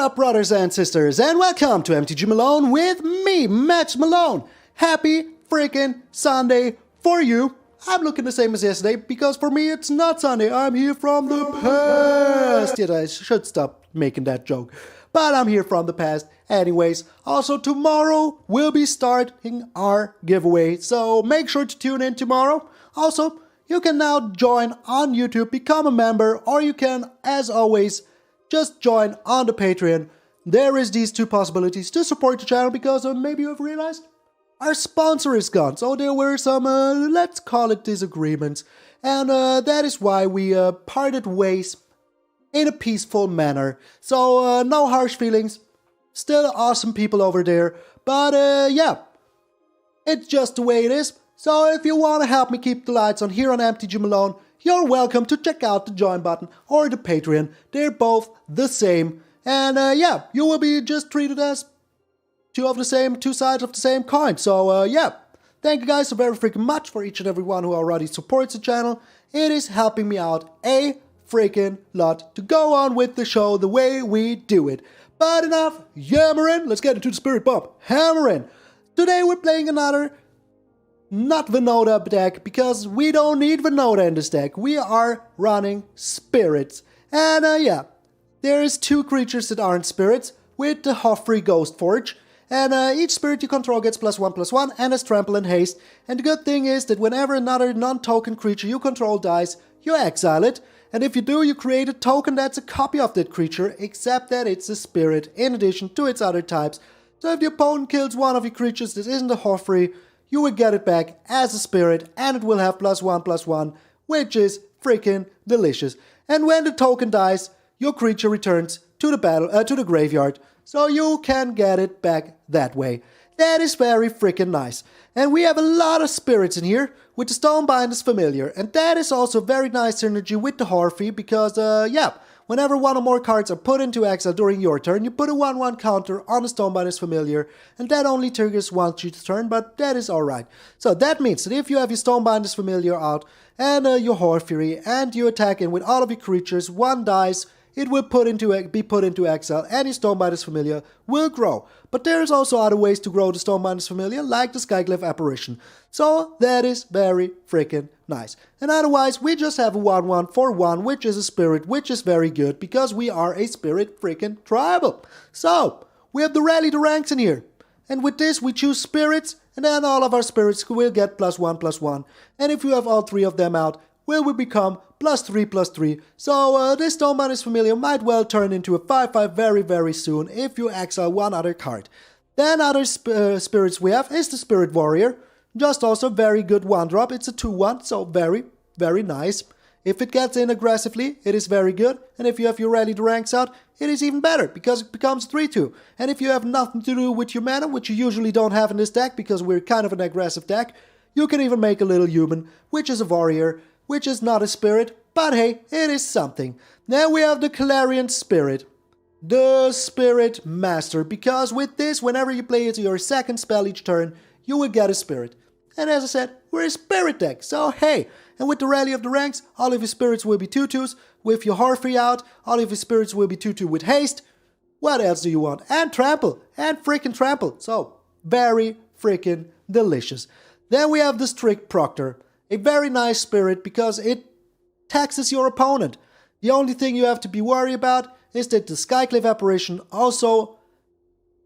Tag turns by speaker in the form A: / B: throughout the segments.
A: up, brothers and sisters, and welcome to MTG Malone with me, MtgA Malone. Happy freaking Sunday for you. I'm looking the same as yesterday, because for me it's not Sunday. I'm here from the past. Yet I should stop making that joke. But I'm here from the past anyways. Also, tomorrow we'll be starting our giveaway, so make sure to tune in tomorrow. Also, you can now join on YouTube, become a member, or you can, as always, just join on the Patreon. There is these two possibilities to support the channel, because maybe you have realized our sponsor is gone. So there were some, let's call it disagreements. And that is why we parted ways in a peaceful manner. So no harsh feelings. Still awesome people over there. But yeah, it's just the way it is. So if you want to help me keep the lights on here on MTG Malone, you're welcome to check out the join button or the Patreon. They're both the same. And yeah, you will be just treated as two sides of the same coin. So yeah, thank you guys so very freaking much for each and every one who already supports the channel. It is helping me out a freaking lot to go on with the show the way we do it. But enough yammering, let's get into the spirit bump. Hammering! Today we're playing another not Venoda deck, because we don't need Venoda in this deck. We are running spirits. And yeah, there is two creatures that aren't spirits with the Hofri Ghostforge. And each spirit you control gets +1/+1 and has trample and haste. And the good thing is that whenever another non-token creature you control dies, you exile it. And if you do, you create a token that's a copy of that creature, except that it's a spirit in addition to its other types. So if the opponent kills one of your creatures that isn't a Hofri, you will get it back as a spirit, and it will have +1/+1, which is freaking delicious. And when the token dies, your creature returns to the graveyard, so you can get it back that way. That is very freaking nice. And we have a lot of spirits in here with the Stonebinder's Familiar, and that is also very nice synergy with the Hofri, because yeah, whenever one or more cards are put into exile during your turn, you put a 1/1 counter on the Stonebinder's Familiar, and that only triggers once each turn, but that is alright. So that means that if you have your Stonebinder's Familiar out, and your Hofri, and you attack in with all of your creatures, one dies, it will be put into exile, and your Stonebinder's Familiar will grow. But there's also other ways to grow the Stonebinder's Familiar, like the Skyclave Apparition. So that is very freaking nice. And otherwise, we just have a 1/1 for 1, which is a spirit, which is very good, because we are a spirit freaking tribal. So, we have the Rally the Ranks in here. And with this, we choose spirits, and then all of our spirits will get +1/+1. And if you have all three of them out, we will become +3/+3. So this Stonebinder's Familiar might well turn into a 5/5 very, very soon if you exile one other card. Then other spirits we have is the Spirit Warrior. Just also very good 1-drop. It's a 2/1, so very, very nice. If it gets in aggressively, it is very good. And if you have your Rally the Ranks out, it is even better, because it becomes 3/2. And if you have nothing to do with your mana, which you usually don't have in this deck, because we're kind of an aggressive deck, you can even make a little human, which is a warrior, which is not a spirit, but hey, it is something. Then we have the Clarion Spirit, the Spirit Master, because with this, whenever you play it your second spell each turn, you will get a spirit. And as I said, we're a spirit deck, so hey. And with the Rally of the Ranks, all of your spirits will be 2/2s. With your Hofri out, all of your spirits will be 2/2 with haste. What else do you want? And trample, and freaking trample. So, very freaking delicious. Then we have the Strict Proctor. A very nice spirit, because it taxes your opponent. The only thing you have to be worried about is that the Skyclave Apparition also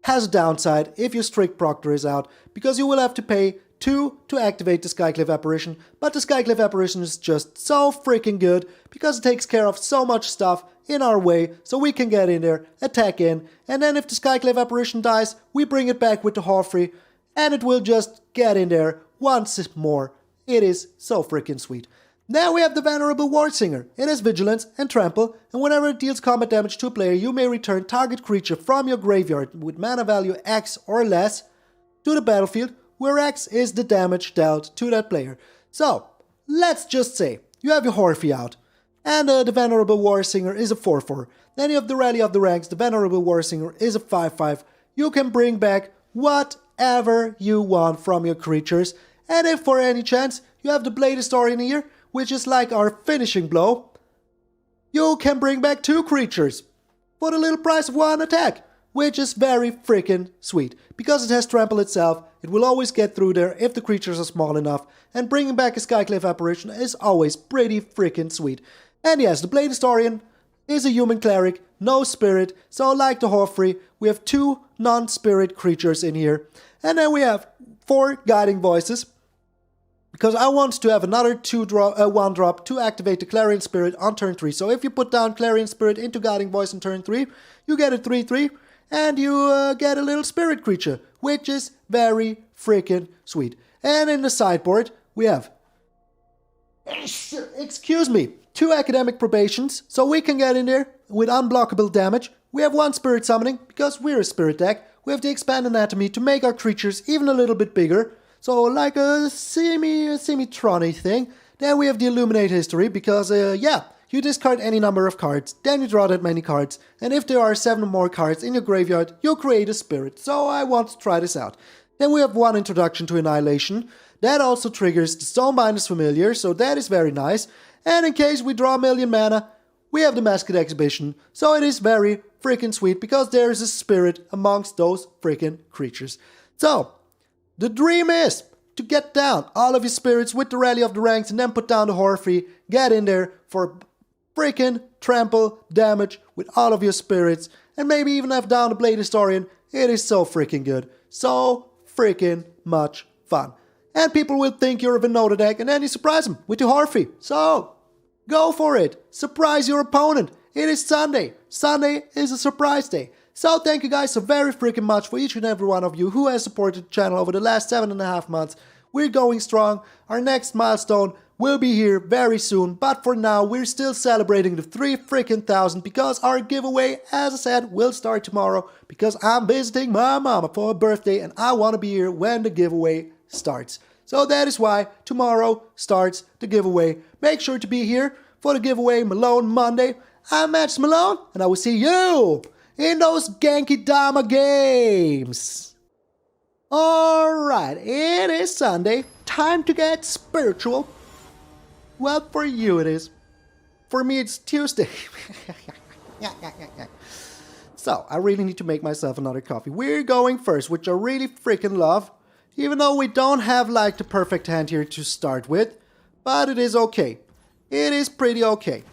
A: has a downside if your Strict Proctor is out, because you will have to pay 2 to activate the Skyclave Apparition, but the Skyclave Apparition is just so freaking good, because it takes care of so much stuff in our way, so we can get in there, attack in, and then if the Skyclave Apparition dies, we bring it back with the Hofri, and it will just get in there once more. It is so freaking sweet. Now we have the Venerable Warsinger. It has Vigilance and Trample, and whenever it deals combat damage to a player, you may return target creature from your graveyard with mana value X or less to the battlefield, where X is the damage dealt to that player. So, let's just say you have your Hofri out, and the Venerable Warsinger is a 4/4. Then you have the Rally of the Ranks. The Venerable Warsinger is a 5/5. You can bring back whatever you want from your creatures. And if for any chance you have the Blade Historian here, which is like our finishing blow, you can bring back 2 creatures for the little price of one attack, which is very freaking sweet. Because it has trample itself, it will always get through there if the creatures are small enough, and bringing back a Skyclave Apparition is always pretty freaking sweet. And yes, the Blade Historian is a human cleric, no spirit, so like the Hofri, we have 2 non-spirit creatures in here. And then we have 4 Guiding Voices, because I want to have another 1-drop to activate the Clarion Spirit on turn 3. So if you put down Clarion Spirit into Guiding Voice on turn 3, you get a 3/3, and you get a little spirit creature, which is very freaking sweet. And in the sideboard, we have, excuse me, 2 Academic Probations, so we can get in there with unblockable damage. We have 1 Spirit Summoning, because we're a spirit deck. We have the Expand Anatomy to make our creatures even a little bit bigger, so like a semi-trony thing. Then we have the Illuminate History, because, you discard any number of cards, then you draw that many cards, and if there are 7 or more cards in your graveyard, you'll create a spirit, so I want to try this out. Then we have 1 Introduction to Annihilation. That also triggers the Stonebinder's Familiar, so that is very nice. And in case we draw a million mana, we have the Mascot Exhibition, so it is very freaking sweet, because there is a spirit amongst those freaking creatures. So, the dream is to get down all of your spirits with the Rally of the Ranks and then put down the Hofri, get in there for freaking trample damage with all of your spirits, and maybe even have down the Blade Historian. It is so freaking good. So freaking much fun. And people will think you're a Venota deck, and then you surprise them with your Hofri. So, go for it. Surprise your opponent. It is Sunday. Sunday is a surprise day. So thank you guys so very freaking much for each and every one of you who has supported the channel over the last 7.5 months. We're going strong. Our next milestone will be here very soon, but for now we're still celebrating the 3,000 because our giveaway, as I said, will start tomorrow because I'm visiting my mama for her birthday and I want to be here when the giveaway starts. So that is why tomorrow starts the giveaway. Make sure to be here for the giveaway Malone Monday. I'm MtgA Malone and I will see you in those Genkidama Games. Alright, it is Sunday. Time to get spiritual. Well, for you it is. For me it's Tuesday. So, I really need to make myself another coffee. We're going first, which I really freaking love. Even though we don't have like the perfect hand here to start with. But it is okay. It is pretty okay.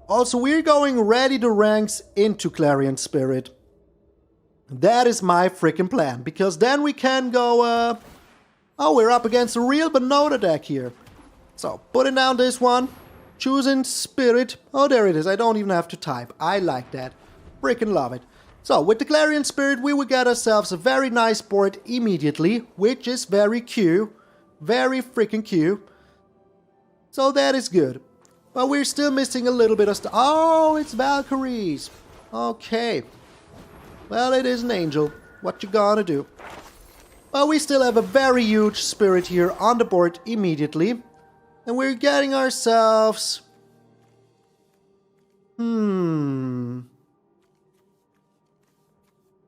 A: Also, we're going ready the ranks into Clarion Spirit. That is my freaking plan. Because then we can go, oh, we're up against a real Venota deck here. So, putting down this one. Choosing Spirit. Oh, there it is. I don't even have to type. I like that. Freaking love it. So, with the Clarion Spirit, we will get ourselves a very nice board immediately. Which is very cute. Very freaking cute. So, that is good. But we're still missing a little bit of stuff. Oh, it's Valkyries. Okay. Well, it is an angel. What you gonna do? But we still have a very huge spirit here on the board immediately. And we're getting ourselves... Yeah,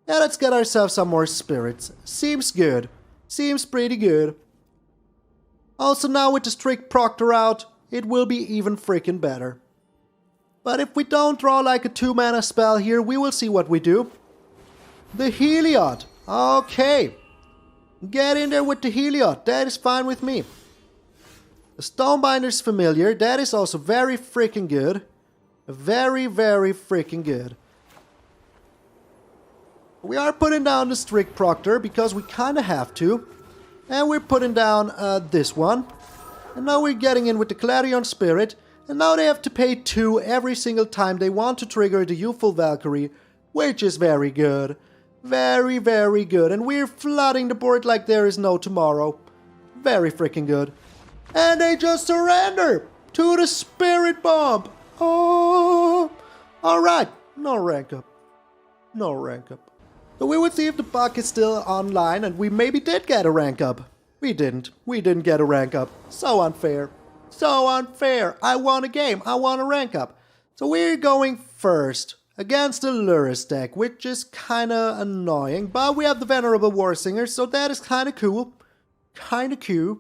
A: let's get ourselves some more spirits. Seems good. Seems pretty good. Also now with the Strict Proctor out, it will be even freaking better. But if we don't draw like a 2-mana spell here, we will see what we do. The Heliod. Okay. Get in there with the Heliod. That is fine with me. The Stonebinder's Familiar. That is also very freaking good. Very, very freaking good. We are putting down the Strict Proctor because we kind of have to. And we're putting down this one. And now we're getting in with the Clarion Spirit. And now they have to pay 2 every single time they want to trigger the Youthful Valkyrie. Which is very good. Very, very good. And we're flooding the board like there is no tomorrow. Very freaking good. And they just surrender to the Spirit Bomb. Oh. Alright. No rank up. No rank up. So we would see if the buck is still online. And we maybe did get a rank up. We didn't. We didn't get a rank up. So unfair. So unfair. I won a game. I won a rank up. So we're going first against the Luris deck, which is kinda annoying. But we have the Venerable Warsinger, so that is kinda cool. Kinda cool.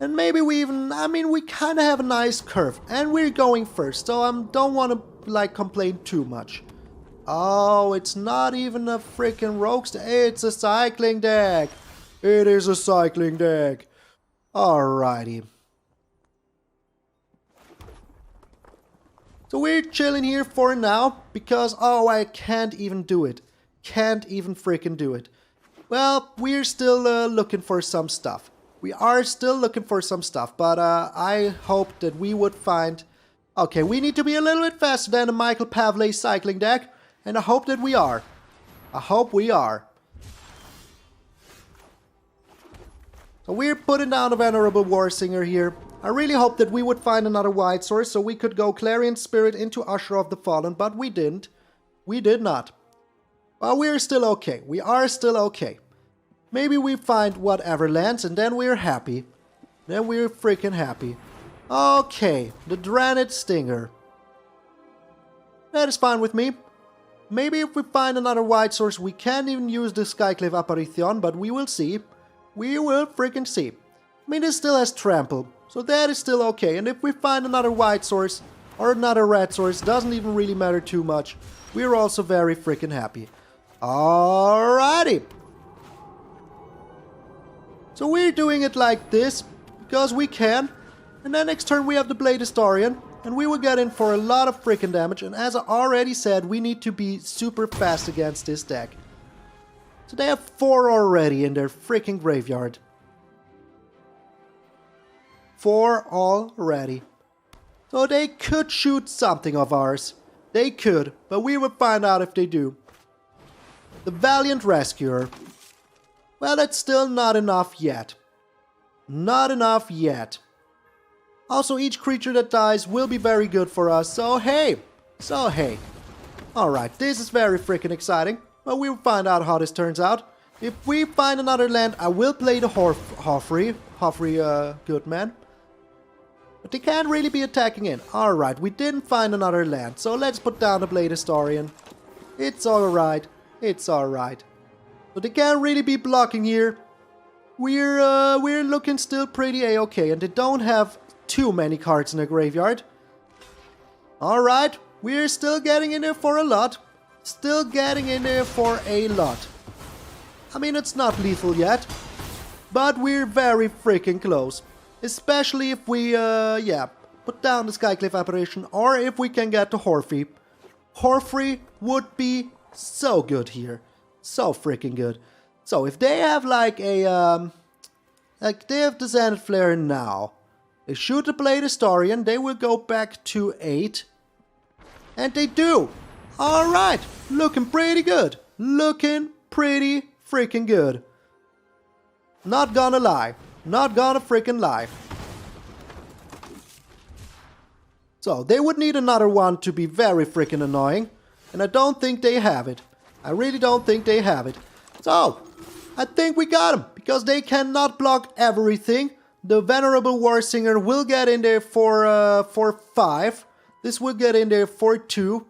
A: And maybe we even, I mean, we kind of have a nice curve. And we're going first, so I don't want to, like, complain too much. Oh, it's not even a freaking rogues deck. It's a cycling deck. It is a cycling deck. Alrighty. So we're chilling here for now, because, oh, I can't even do it. Can't even freaking do it. Well, we're still looking for some stuff. We are still looking for some stuff, but I hope that we would find... Okay, we need to be a little bit faster than the Michael Pavley cycling deck, and I hope that we are. I hope we are. So we're putting down a Venerable Warsinger here. I really hope that we would find another white source so we could go Clarion Spirit into Usher of the Fallen, but we didn't. We did not. Well, we're still okay. We are still okay. Maybe we find whatever lands and then we're happy. Then we're freaking happy. Okay, the Dranid Stinger. That is fine with me. Maybe if we find another white source, we can't even use the Skyclave Apparition, but we will see. We will freaking see. I mean, this still has Trample, so that is still okay. And if we find another white source or another red source, doesn't even really matter too much. We're also very freaking happy. Alrighty. So we're doing it like this, because we can. And then next turn we have the Blade Historian, and we will get in for a lot of freaking damage. And as I already said, we need to be super fast against this deck. So they have 4 already in their freaking graveyard. 4 already. So they could shoot something of ours. They could, but we will find out if they do. The Valiant Rescuer. Well, that's still not enough yet. Not enough yet. Also, each creature that dies will be very good for us, so hey. So hey. Alright, this is very freaking exciting. But we'll find out how this turns out. If we find another land, I will play the Hofri Goodman. But they can't really be attacking in. Alright, we didn't find another land, so let's put down the Blade Historian. It's alright. It's alright. So they can't really be blocking here. We're looking still pretty a-okay, and they don't have too many cards in their graveyard. Alright, we're still getting in there for a lot. Still getting in there for a lot. I mean, it's not lethal yet, but we're very freaking close. Especially if we, put down the Skyclave Apparition, or if we can get the Hofri. Hofri would be so good here. So freaking good. So if they have like a, they have the Zenith Flare now. They shoot the Blade Historian, they will go back to 8. And they do. Alright, looking pretty good. Looking pretty freaking good. Not gonna lie. Not gonna freaking lie. So, they would need another one to be very freaking annoying. And I don't think they have it. I really don't think they have it. So, I think we got them. Because they cannot block everything. The Venerable Warsinger will get in there for 5. This will get in there for 2.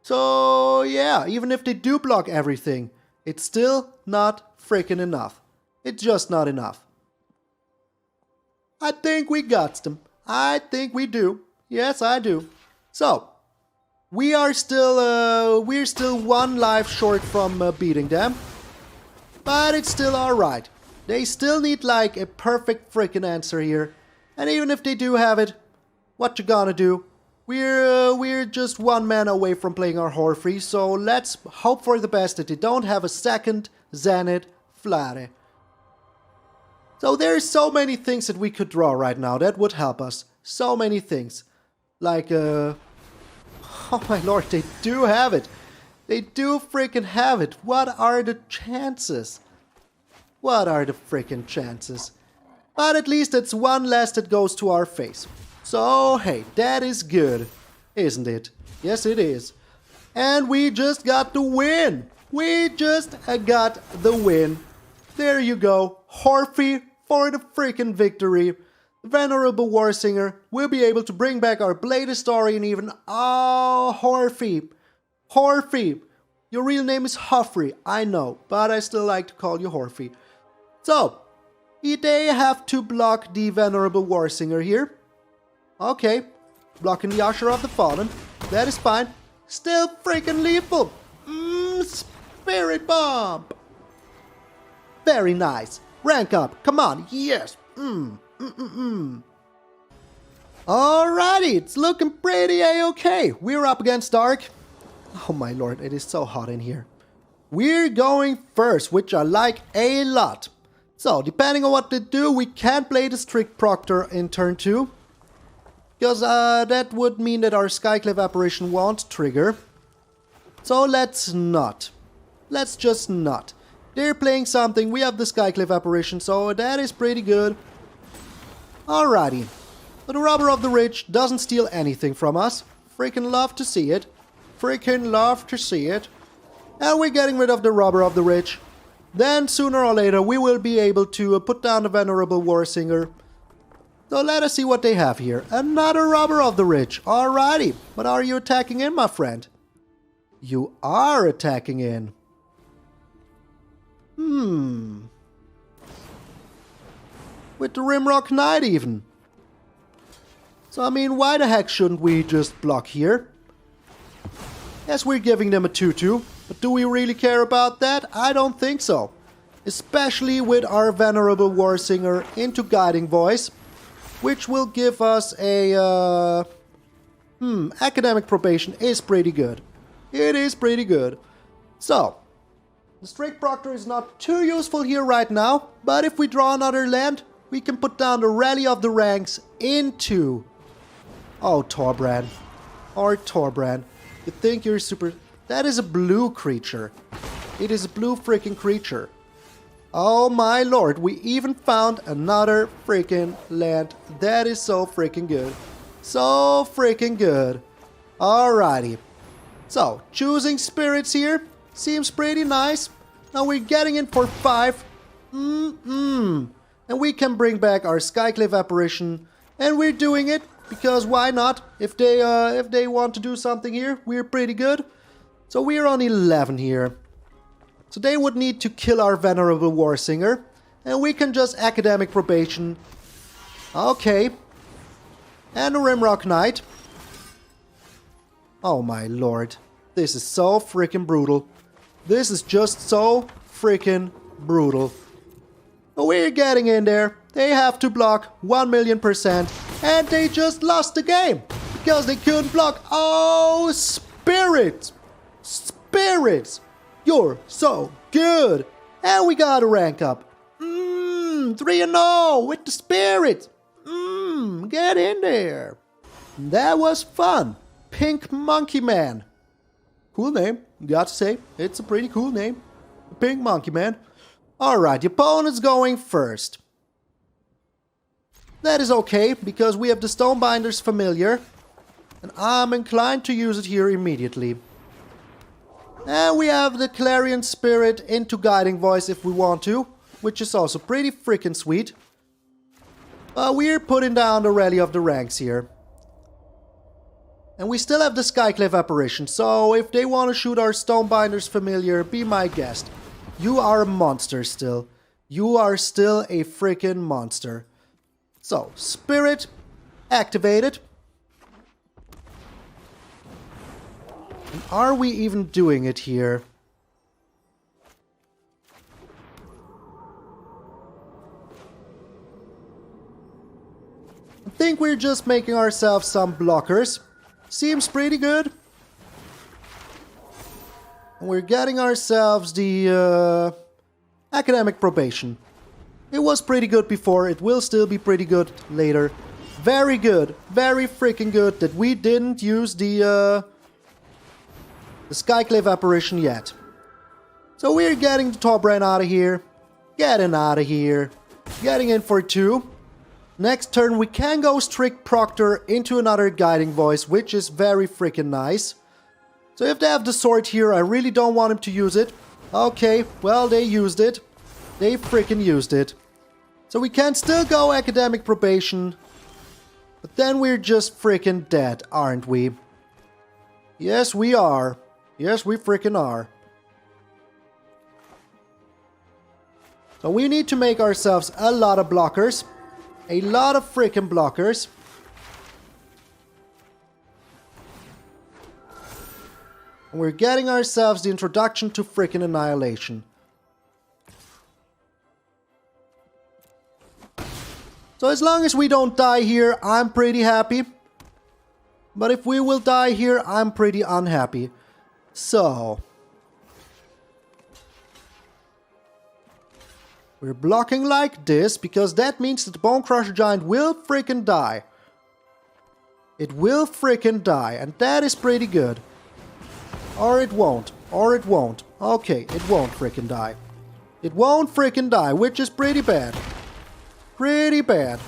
A: So, yeah, even if they do block everything, it's still not freaking enough. It's just not enough. I think we got them. I think we do. Yes, I do. So, we're still 1 life short from beating them. But it's still alright. They still need like a perfect freaking answer here. And even if they do have it, what you gonna do? We're just 1 mana away from playing our Hofri, so let's hope for the best that they don't have a second Zenith Flare. So there's so many things that we could draw right now that would help us. So many things. Like, oh my lord, they do have it. They do freaking have it. What are the chances? What are the freaking chances? But at least it's 1 less that goes to our face. So, hey, that is good, isn't it? Yes, it is. And we just got the win. We just got the win. There you go. Hofri for the freaking victory. Venerable Warsinger will be able to bring back our Blade Historian even. Oh, Hofri. Hofri. Your real name is Hofri, I know, but I still like to call you Hofri. So, They have to block the Venerable Warsinger here. Okay, blocking the Usher of the Fallen. That is fine. Still freaking lethal. Spirit Bomb. Very nice. Rank up. Come on. Yes. Alrighty, it's looking pretty a-okay. We're up against Dark. Oh my lord, it is so hot in here. We're going first, which I like a lot. So, depending on what they do, we can play the Strict Proctor in turn 2. Because that would mean that our Skyclave Apparition won't trigger. So let's not. Let's just not. They're playing something, we have the Skyclave Apparition, so that is pretty good. Alrighty. But the Robber of the Rich doesn't steal anything from us. Freaking love to see it. Freaking love to see it. And we're getting rid of the Robber of the Rich. Then sooner or later we will be able to put down the Venerable Warsinger. So let us see what they have here. Another Robber of the Rich. Alrighty. But are you attacking in, my friend? You are attacking in. With the Rimrock Knight even. So I mean, why the heck shouldn't we just block here? Yes, we're giving them a 2-2. But do we really care about that? I don't think so. Especially with our Venerable Warsinger into Guiding Voice. Which will give us a... Academic Probation is pretty good. It is pretty good. So, the Strict Proctor is not too useful here right now. But if we draw another land, we can put down the Rally of the Ranks into... Oh, Torbrand. Or Torbrand. You think you're super... That is a blue creature. It is a blue freaking creature. Oh my lord, we even found another freaking land. That is so freaking good. So freaking good. Alrighty. So, choosing spirits here seems pretty nice. Now we're getting in for 5. And we can bring back our Skyclave Apparition. And we're doing it because why not? If they want to do something here, we're pretty good. So we're on 11 here. So they would need to kill our Venerable Warsinger. And we can just Academic Probation. Okay. And a Rimrock Knight. Oh my lord. This is so freaking brutal. This is just so freaking brutal. But we're getting in there. They have to block 1,000,000%. And they just lost the game. Because they couldn't block. Oh, Spirit! Spirits! You're so good! And we got a rank up. 3-0 with the Spirits! Get in there! That was fun! Pink Monkey Man. Cool name, got to say. It's a pretty cool name. Pink Monkey Man. Alright, the opponent's going first. That is okay, because we have the Stonebinder's Familiar. And I'm inclined to use it here immediately. And we have the Clarion Spirit into Guiding Voice if we want to, which is also pretty freaking sweet. But we're putting down the Rally of the Ranks here. And we still have the Skyclave Apparition, so if they want to shoot our Stonebinder's Familiar, be my guest. You are a monster still. You are still a freaking monster. So, Spirit activated. And are we even doing it here? I think we're just making ourselves some blockers. Seems pretty good. And we're getting ourselves the Academic Probation. It was pretty good before, it will still be pretty good later. Very good, very freaking good that we didn't use the Skyclave Apparition yet. So we're getting the Torbrand out of here. Getting out of here. Getting in for 2. Next turn we can go Strict Proctor into another Guiding Voice, which is very freaking nice. So if they have the sword here, I really don't want him to use it. Okay, well they used it. They freaking used it. So we can still go Academic Probation. But then we're just freaking dead, aren't we? Yes, we are. Yes, we freaking are. So we need to make ourselves a lot of blockers. A lot of freaking blockers. And we're getting ourselves the introduction to freaking Annihilation. So as long as we don't die here, I'm pretty happy. But if we will die here, I'm pretty unhappy. So we're blocking like this, because that means that the Bone Crusher Giant will freaking die. It will freaking die, and that is pretty good. Or it won't. Or it won't. Okay, it won't freaking die. It won't freaking die, which is pretty bad. Pretty bad.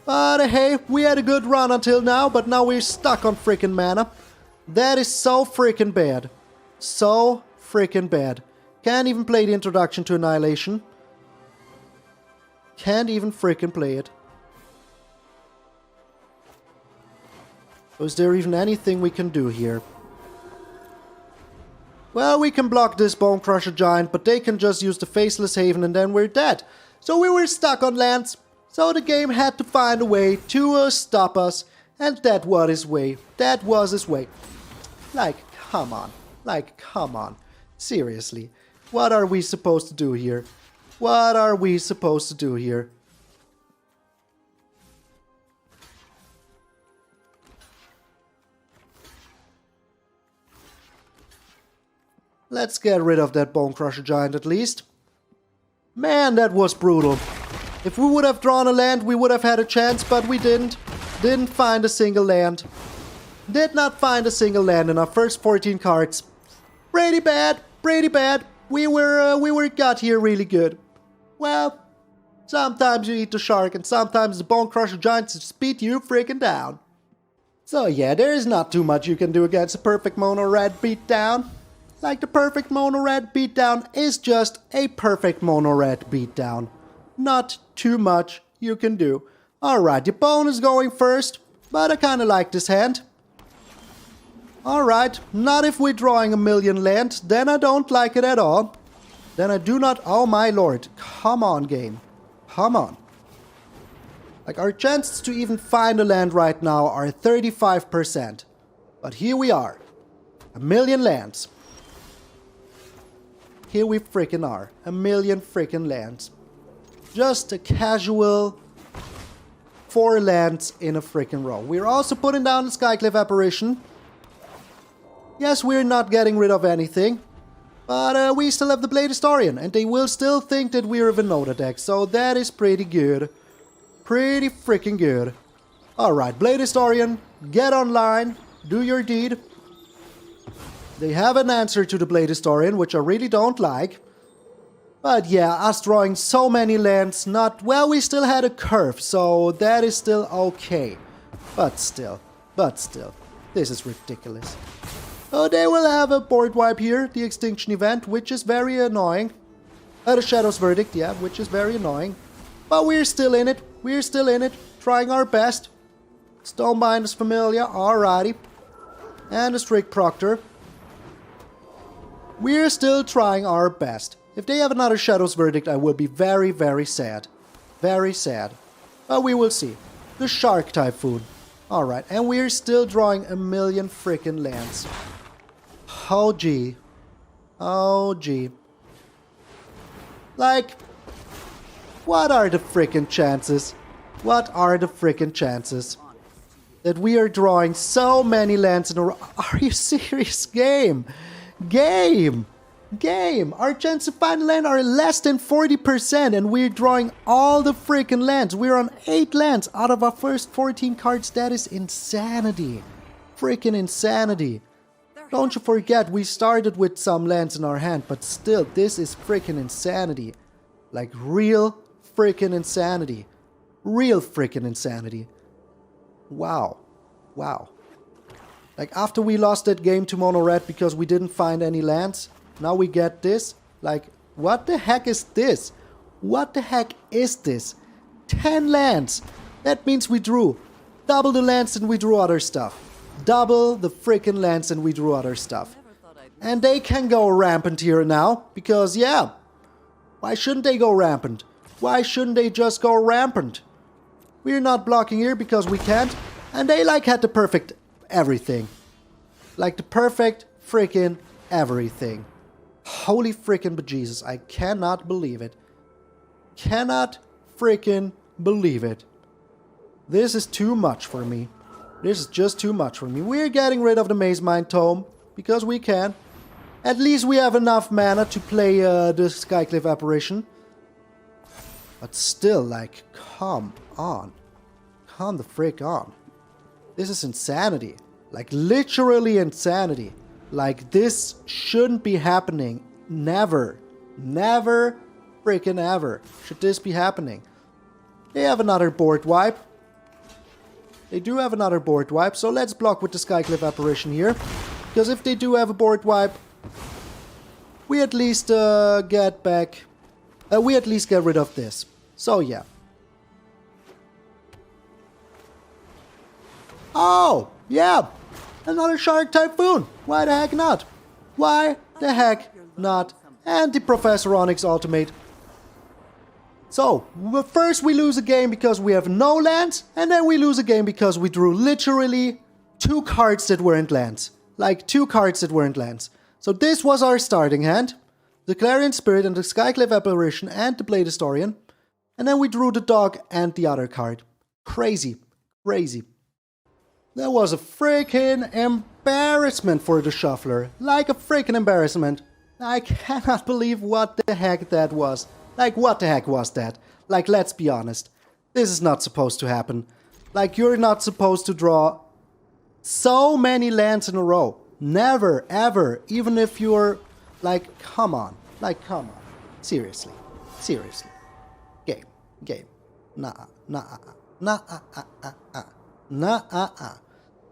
A: But hey, we had a good run until now, but now we're stuck on freaking mana. That is so freaking bad. So freaking bad. Can't even play the introduction to Annihilation. Can't even freaking play it. So is there even anything we can do here? Well, we can block this Bone Crusher Giant, but they can just use the Faceless Haven and then we're dead. So we were stuck on lands. So the game had to find a way to stop us. And that was his way. That was his way. Like, come on. Like, come on. Seriously. What are we supposed to do here? What are we supposed to do here? Let's get rid of that Bone Crusher Giant at least. Man, that was brutal. If we would have drawn a land, we would have had a chance, but we didn't. Didn't find a single land. Did not find a single land in our first 14 cards. Pretty bad, pretty bad. We were got here really good. Well, sometimes you eat the shark and sometimes the Bone Crusher Giants just beat you freaking down. So yeah, there is not too much you can do against a perfect mono red beatdown. Like the perfect mono red beatdown is just a perfect mono red beatdown. Not too much you can do. Alright, the opponent is going first, but I kinda like this hand. Alright, not if we're drawing a million land, then I don't like it at all. Then I do not, oh my lord, come on game. Come on. Like our chances to even find a land right now are 35%. But here we are. A million lands. Here we freaking are. A million freaking lands. Just a casual 4 lands in a freaking row. We're also putting down the Skyclave Apparition. Yes, we're not getting rid of anything. But we still have the Blade Historian. And they will still think that we're a Venota deck. So that is pretty good. Pretty freaking good. Alright, Blade Historian. Get online. Do your deed. They have an answer to the Blade Historian, which I really don't like. But yeah, us drawing so many lands, not... Well, we still had a curve, so that is still okay. But still. This is ridiculous. Oh, they will have a board wipe here, the Extinction event, which is very annoying. The Shadow's Verdict, yeah, which is very annoying. But we're still in it. We're still in it. Trying our best. Stonebinder's Familiar, alrighty. And a Strict Proctor. We're still trying our best. If they have another Shadow's Verdict, I will be very, very sad. Very sad. But we will see. The Shark Typhoon. Alright, and we're still drawing a million freaking lands. Oh gee. Oh gee. Like, what are the freaking chances? What are the freaking chances that we are drawing so many lands in a row? Are you serious, game? Game! Our chances to find land are less than 40% and we're drawing all the freaking lands. We're on 8 lands out of our first 14 cards. That is insanity. Freaking insanity. Don't you forget, we started with some lands in our hand, but still, this is freaking insanity. Like, real freaking insanity. Real freaking insanity. Wow. Wow. Like, after we lost that game to Mono Red because we didn't find any lands, now we get this. Like, what the heck is this? What the heck is this? 10 lands! That means we drew double the lands and we drew other stuff. Double the freaking lands and we drew other stuff. And they can go rampant here now, because, yeah, Why shouldn't they go rampant? Why shouldn't they just go rampant? We're not blocking here because we can't. And they like had the perfect everything. Like the perfect freaking everything. Holy freaking bejesus. I cannot believe it. Cannot freaking believe it. This is too much for me. This is just too much for me. We're getting rid of the Maze Mind Tome because we can. At least we have enough mana to play the Skyclave Apparition. But still, like, come on. Come the frick on. This is insanity. Like, literally insanity. Like, this shouldn't be happening. Never. Never freaking ever should this be happening. They have another board wipe. They do have another board wipe, so let's block with the Skyclave Apparition here. Because if they do have a board wipe, we at least get back... we at least get rid of this. So yeah. Oh, yeah. Another Shark Typhoon. Why the heck not? Why the heck not? And the Professor Onyx Ultimate. So, first we lose a game because we have no lands, and then we lose a game because we drew literally 2 cards that weren't lands. Like 2 cards that weren't lands. So this was our starting hand. The Clarion Spirit and the Skyclave Apparition and the Blade Historian. And then we drew the dog and the other card. Crazy. Crazy. That was a freaking embarrassment for the shuffler. Like a freaking embarrassment. I cannot believe what the heck that was. Like, what the heck was that? Like, let's be honest. This is not supposed to happen. Like, you're not supposed to draw so many lands in a row. Never, ever. Even if you're... Like, come on. Like, come on. Seriously. Seriously. Game. Game. Nah. Nah. Nah. Nah.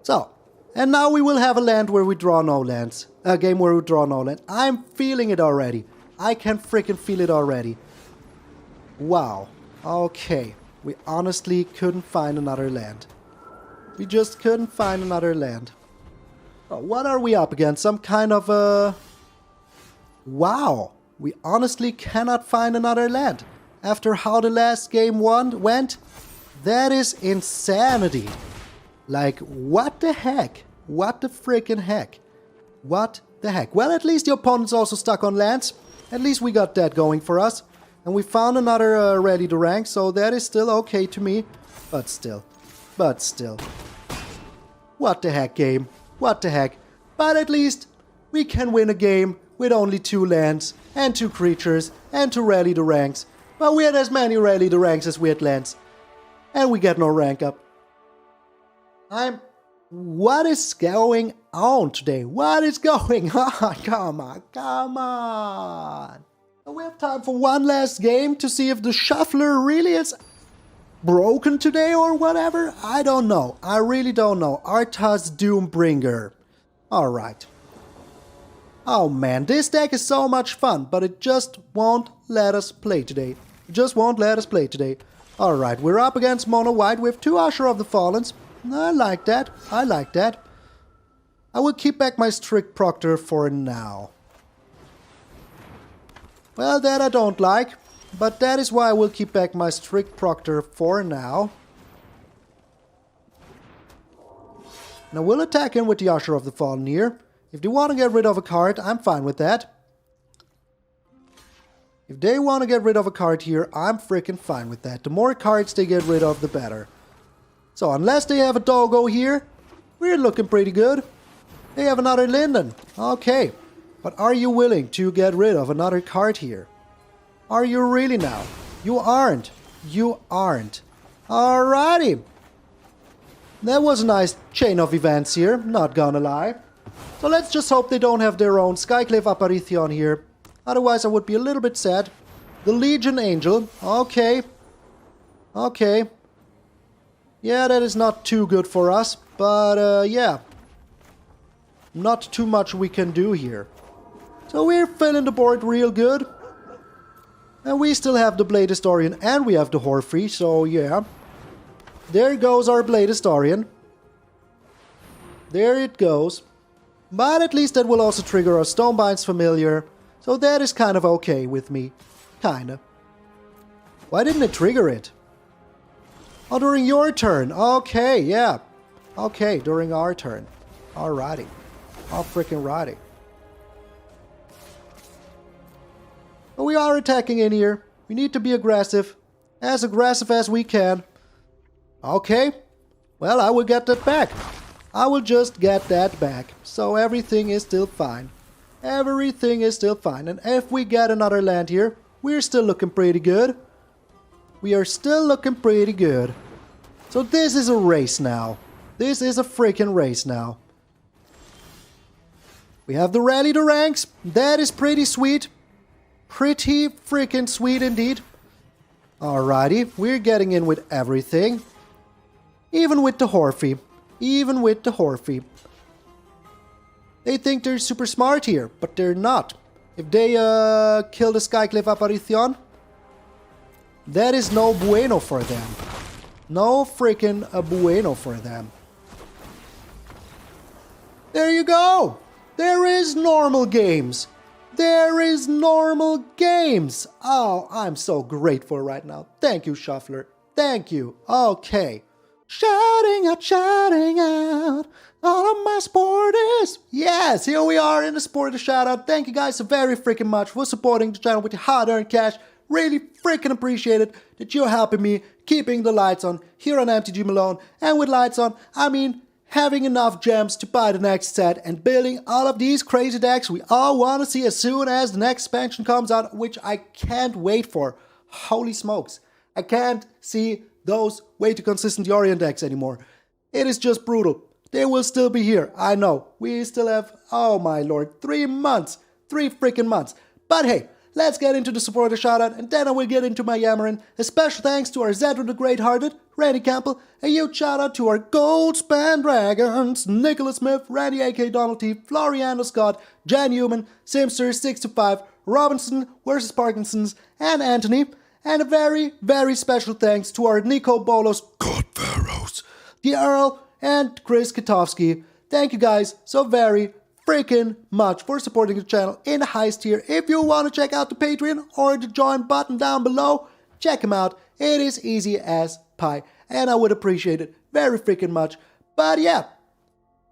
A: So, and now we will have a land where we draw no lands. A game where we draw no land. I'm feeling it already. I can freaking feel it already. Wow. Okay. We honestly couldn't find another land. We just couldn't find another land. Oh, what are we up against? Some kind of a... Wow. We honestly cannot find another land. After how the last game went, that is insanity. Like, what the heck? What the freaking heck? What the heck? Well, at least the opponent's also stuck on lands. At least we got that going for us. And we found another ready to rank, so that is still okay to me. But still. What the heck, game? What the heck? But at least we can win a game with only 2 lands and 2 creatures and 2 rally to ranks. But we had as many rally to ranks as we had lands. And we get no rank up. What is going on today? What is going on? Come on, come on. We have time for one last game to see if the shuffler really is broken today or whatever. I don't know. I really don't know. Arthas Doombringer. Alright. Oh man, this deck is so much fun, but it just won't let us play today. It just won't let us play today. Alright, we're up against Mono White with 2 Usher of the Fallens. I like that. I like that. I will keep back my Strict Proctor for now. Well, that I don't like, but that is why I will keep back my Strict Proctor for now. Now we'll attack in with the Usher of the Fallen here. If they want to get rid of a card, I'm fine with that. If they want to get rid of a card here, I'm freaking fine with that. The more cards they get rid of, the better. So unless they have a doggo here, we're looking pretty good. They have another Linden. Okay. But are you willing to get rid of another card here? Are you really now? You aren't. You aren't. Alrighty. That was a nice chain of events here, not gonna lie. So let's just hope they don't have their own Skyclave Apparition here. Otherwise I would be a little bit sad. The Legion Angel. Okay. Okay. Yeah, that is not too good for us. But yeah. Not too much we can do here. So we're filling the board real good. And we still have the Blade Historian and we have the Hofri, so yeah. There goes our Blade Historian. There it goes. But at least that will also trigger our Stonebind's Familiar. So that is kind of okay with me. Kinda. Why didn't it trigger it? Oh, during your turn. Okay, yeah. Okay, during our turn. Alrighty. All freaking righty. But we are attacking in here. We need to be aggressive. As aggressive as we can. Okay. Well, I will get that back. I will just get that back. So everything is still fine. Everything is still fine. And if we get another land here, we're still looking pretty good. We are still looking pretty good. So this is a race now. This is a freaking race now. We have the rally the ranks. That is pretty sweet. Pretty freaking sweet indeed. Alrighty, we're getting in with everything. Even with the Hofri. Even with the Hofri. They think they're super smart here, but they're not. If they kill the Skyclave Apparition, that is no bueno for them. No freaking bueno for them. There you go! There is normal games! There is normal games! Oh, I'm so grateful right now. Thank you, Shuffler. Thank you. Okay. Shouting out, all of my supporters. Yes, here we are in the supporter shout out. Thank you guys so very freaking much for supporting the channel with your hard-earned cash. Really freaking appreciate it that you're helping me keeping the lights on here on MTG Malone. And with lights on, I mean having enough gems to buy the next set and building all of these crazy decks we all want to see as soon as the next expansion comes out, which I can't wait for. Holy smokes. I can't see those way too consistent Yorion decks anymore. It is just brutal. They will still be here, I know. We still have, oh my lord, 3 months. 3 freaking months. But hey, let's get into the supporter shoutout and then I will get into my yammering. A special thanks to our Zedro the Great-Hearted, Randy Campbell. A huge shoutout to our Gold Span Dragons, Nicholas Smith, Randy aka Donald T, Floriano Scott, Jan Newman, Simster625, Robinson vs. Parkinson's, and Anthony. And a very, very special thanks to our Nico Bolos, God Pharaohs, the Earl, and Chris Katowski. Thank you guys so very freaking much for supporting the channel in the highest tier. If you want to check out the Patreon or the join button down below, check them out. It is easy as pie. And I would appreciate it very freaking much. But yeah,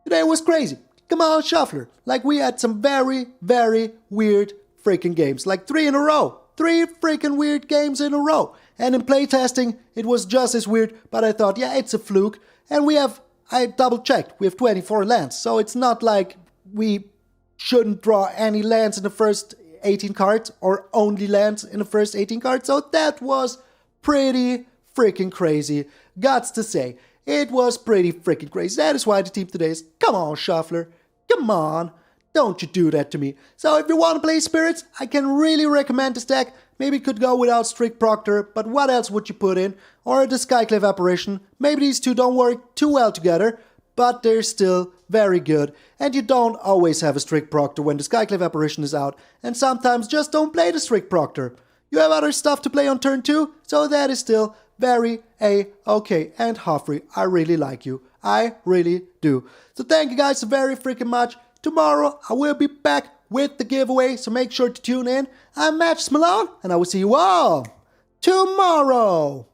A: today was crazy. Come on, Shuffler. Like we had some very, very weird freaking games. Like 3 in a row. 3 freaking weird games in a row. And in playtesting, it was just as weird, but I thought, yeah, it's a fluke. And I double checked, we have 24 lands, so it's not like we shouldn't draw any lands in the first 18 cards, or only lands in the first 18 cards, so that was pretty freaking crazy. Gots to say, it was pretty freaking crazy. That is why the team today is, come on, Shuffler, come on. Don't you do that to me. So if you want to play Spirits, I can really recommend this deck. Maybe it could go without Strict Proctor, but what else would you put in? Or the Skyclave Apparition. Maybe these two don't work too well together, but they're still very good. And you don't always have a Strict Proctor when the Skyclave Apparition is out. And sometimes just don't play the Strict Proctor. You have other stuff to play on turn 2, so that is still very A-okay. And Hofri, I really like you. I really do. So thank you guys so very freaking much. Tomorrow, I will be back with the giveaway, so make sure to tune in. I'm MtgA Malone, and I will see you all tomorrow.